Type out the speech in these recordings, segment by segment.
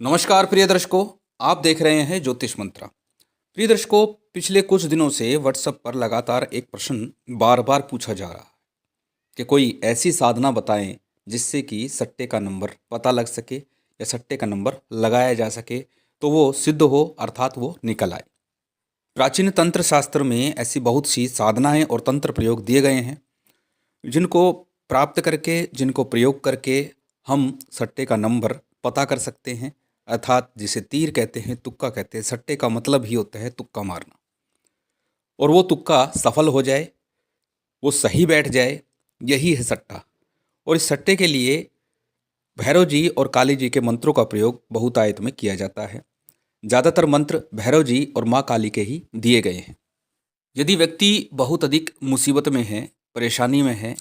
नमस्कार प्रिय दर्शकों, आप देख रहे हैं ज्योतिष मंत्रा। प्रिय दर्शकों, पिछले कुछ दिनों से व्हाट्सएप पर लगातार एक प्रश्न बार बार पूछा जा रहा है कि कोई ऐसी साधना बताएं जिससे कि सट्टे का नंबर पता लग सके या सट्टे का नंबर लगाया जा सके तो वो सिद्ध हो, अर्थात वो निकल आए। प्राचीन तंत्र शास्त्र में ऐसी बहुत सी साधनाएं और तंत्र प्रयोग दिए गए हैं जिनको प्राप्त करके, जिनको प्रयोग करके हम सट्टे का नंबर पता कर सकते हैं। अर्थात जिसे तीर कहते हैं, तुक्का कहते हैं। सट्टे का मतलब ही होता है तुक्का मारना, और वो तुक्का सफल हो जाए, वो सही बैठ जाए, यही है सट्टा। और इस सट्टे के लिए भैरव जी और काली जी के मंत्रों का प्रयोग बहुतायत में किया जाता है। ज़्यादातर मंत्र भैरव जी और माँ काली के ही दिए गए हैं। यदि व्यक्ति बहुत अधिक मुसीबत में है, परेशानी में है,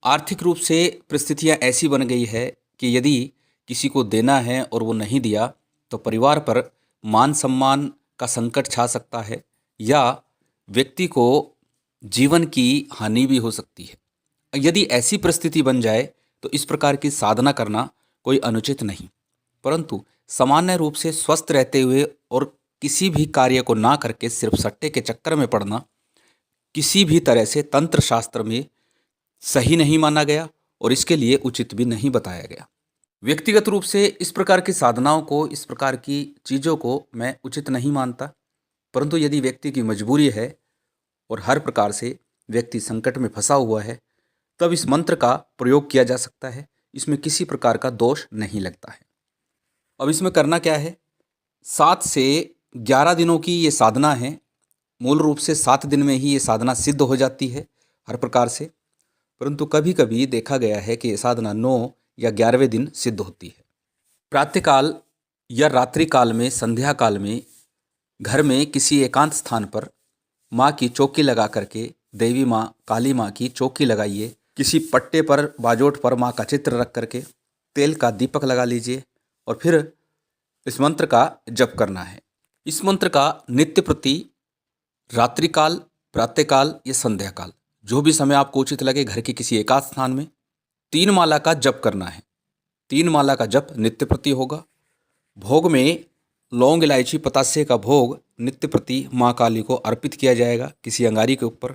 आर्थिक रूप से परिस्थितियां ऐसी बन गई है कि यदि किसी को देना है और वो नहीं दिया तो परिवार पर मान सम्मान का संकट छा सकता है, या व्यक्ति को जीवन की हानि भी हो सकती है। यदि ऐसी परिस्थिति बन जाए तो इस प्रकार की साधना करना कोई अनुचित नहीं, परंतु सामान्य रूप से स्वस्थ रहते हुए और किसी भी कार्य को ना करके सिर्फ सट्टे के चक्कर में पड़ना किसी भी तरह से तंत्र शास्त्र में सही नहीं माना गया और इसके लिए उचित भी नहीं बताया गया। व्यक्तिगत रूप से इस प्रकार की साधनाओं को, इस प्रकार की चीज़ों को मैं उचित नहीं मानता, परंतु यदि व्यक्ति की मजबूरी है और हर प्रकार से व्यक्ति संकट में फंसा हुआ है, तब इस मंत्र का प्रयोग किया जा सकता है। इसमें किसी प्रकार का दोष नहीं लगता है। अब इसमें करना क्या है? 7 से 11 दिनों की ये साधना है। मूल रूप से 7 दिन में ही ये साधना सिद्ध हो जाती है हर प्रकार से, परंतु कभी कभी देखा गया है कि ये साधना 9 या 11वें दिन सिद्ध होती है। प्रातःकाल या रात्रि काल में, संध्या काल में घर में किसी एकांत स्थान पर माँ की चौकी लगा करके, देवी माँ, काली माँ की चौकी लगाइए। किसी पट्टे पर, बाजोट पर माँ का चित्र रख करके तेल का दीपक लगा लीजिए और फिर इस मंत्र का जप करना है। इस मंत्र का नित्य प्रति रात्रि काल, प्रातःकाल या संध्या काल, जो भी समय आपको उचित लगे, घर के किसी एकांत स्थान में 3 माला का जप करना है। 3 माला का जप नित्य प्रति होगा। भोग में लौंग, इलायची, पतासे का भोग नित्य प्रति माँ काली को अर्पित किया जाएगा किसी अंगारी के ऊपर।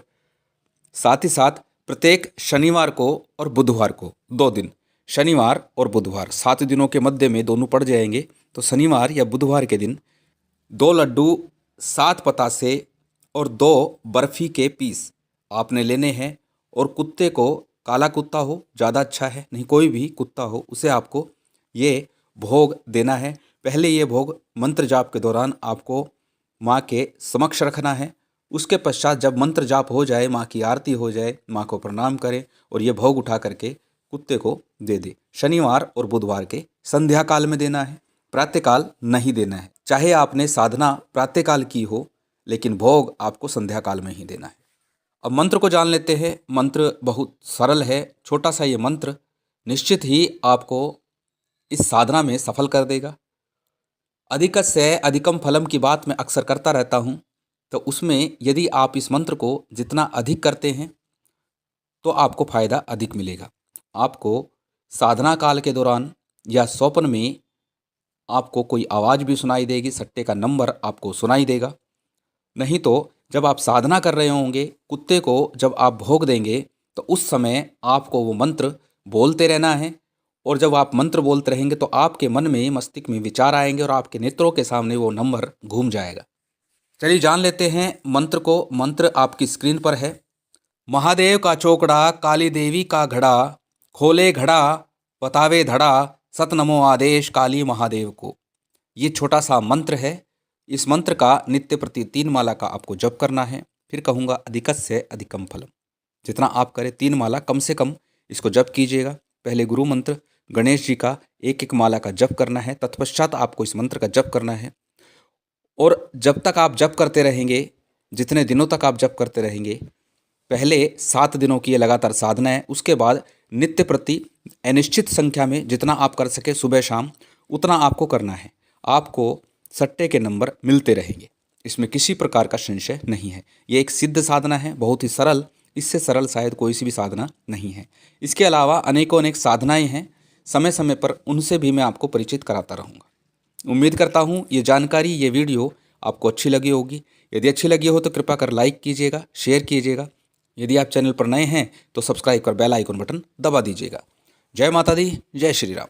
साथ ही साथ प्रत्येक शनिवार को और बुधवार को 2 दिन, शनिवार और बुधवार, 7 दिनों के मध्य में दोनों पड़ जाएंगे, तो शनिवार या बुधवार के दिन 2 लड्डू, 7 पतासे और 2 बर्फी के पीस आपने लेने हैं। और कुत्ते को, काला कुत्ता हो ज़्यादा अच्छा है, नहीं कोई भी कुत्ता हो, उसे आपको ये भोग देना है। पहले ये भोग मंत्र जाप के दौरान आपको माँ के समक्ष रखना है। उसके पश्चात जब मंत्र जाप हो जाए, माँ की आरती हो जाए, माँ को प्रणाम करें और ये भोग उठा करके कुत्ते को दे दे। शनिवार और बुधवार के संध्या काल में देना है, प्रातःकाल नहीं देना है। चाहे आपने साधना प्रातःकाल की हो, लेकिन भोग आपको संध्या काल में ही देना है। अब मंत्र को जान लेते हैं। मंत्र बहुत सरल है, छोटा सा ये मंत्र निश्चित ही आपको इस साधना में सफल कर देगा। अधिकस्य अधिकम फलम की बात मैं अक्सर करता रहता हूँ, तो उसमें यदि आप इस मंत्र को जितना अधिक करते हैं तो आपको फायदा अधिक मिलेगा। आपको साधना काल के दौरान या स्वप्न में आपको कोई आवाज़ भी सुनाई देगी, सट्टे का नंबर आपको सुनाई देगा। नहीं तो जब आप साधना कर रहे होंगे, कुत्ते को जब आप भोग देंगे तो उस समय आपको वो मंत्र बोलते रहना है, और जब आप मंत्र बोलते रहेंगे तो आपके मन में, मस्तिष्क में विचार आएंगे और आपके नेत्रों के सामने वो नंबर घूम जाएगा। चलिए जान लेते हैं मंत्र को। मंत्र आपकी स्क्रीन पर है। महादेव का चौकड़ा, काली देवी का घड़ा, खोले घड़ा, बतावे धड़ा, सत नमो आदेश काली महादेव को। ये छोटा सा मंत्र है। इस मंत्र का नित्य प्रति 3 माला का आपको जप करना है। फिर कहूँगा अधिकस्य अधिकम फलम, जितना आप करें 3 माला कम से कम इसको जप कीजिएगा। पहले गुरु मंत्र गणेश जी का 1-1 माला का जप करना है, तत्पश्चात आपको इस मंत्र का जप करना है। और जब तक आप जप करते रहेंगे, जितने दिनों तक आप जप करते रहेंगे, पहले 7 दिनों की ये लगातार साधना है। उसके बाद नित्य प्रति अनिश्चित संख्या में जितना आप कर सके सुबह शाम, उतना आपको करना है। आपको सट्टे के नंबर मिलते रहेंगे, इसमें किसी प्रकार का संशय नहीं है। ये एक सिद्ध साधना है, बहुत ही सरल। इससे सरल शायद कोई सी भी साधना नहीं है। इसके अलावा अनेकों अनेक साधनाएं हैं, समय समय पर उनसे भी मैं आपको परिचित कराता रहूँगा। उम्मीद करता हूँ ये जानकारी, ये वीडियो आपको अच्छी लगी होगी। यदि अच्छी लगी हो तो कृपया कर लाइक कीजिएगा, शेयर कीजिएगा। यदि आप चैनल पर नए हैं तो सब्सक्राइब कर बेल आइकन बटन दबा दीजिएगा। जय माता दी, जय श्री राम।